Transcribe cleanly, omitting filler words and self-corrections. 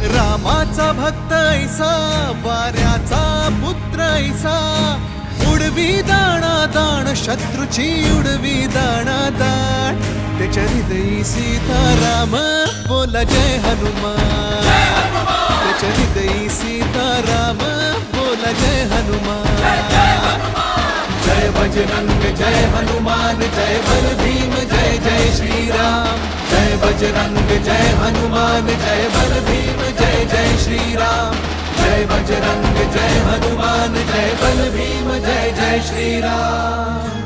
रामाचा भक्त ऐसा, वाऱ्याचा पुत्र ऐसा, उडवी दाणा दाण शत्रूची उडवी दाणा दाण. त्याच्या हृदयी सीताराम बोला जय हनुमान. त्याच्या हृदयी सीताराम बोला जय हनुमान. जय बजरंग जय हनुमान, जय बल भीम जय जय श्रीराम. जय बजरंग जय हनुमान, जय बल भीम जय जय श्रीराम. जय बजरंग जय हनुमान, जय बल भीम जय जय श्रीराम.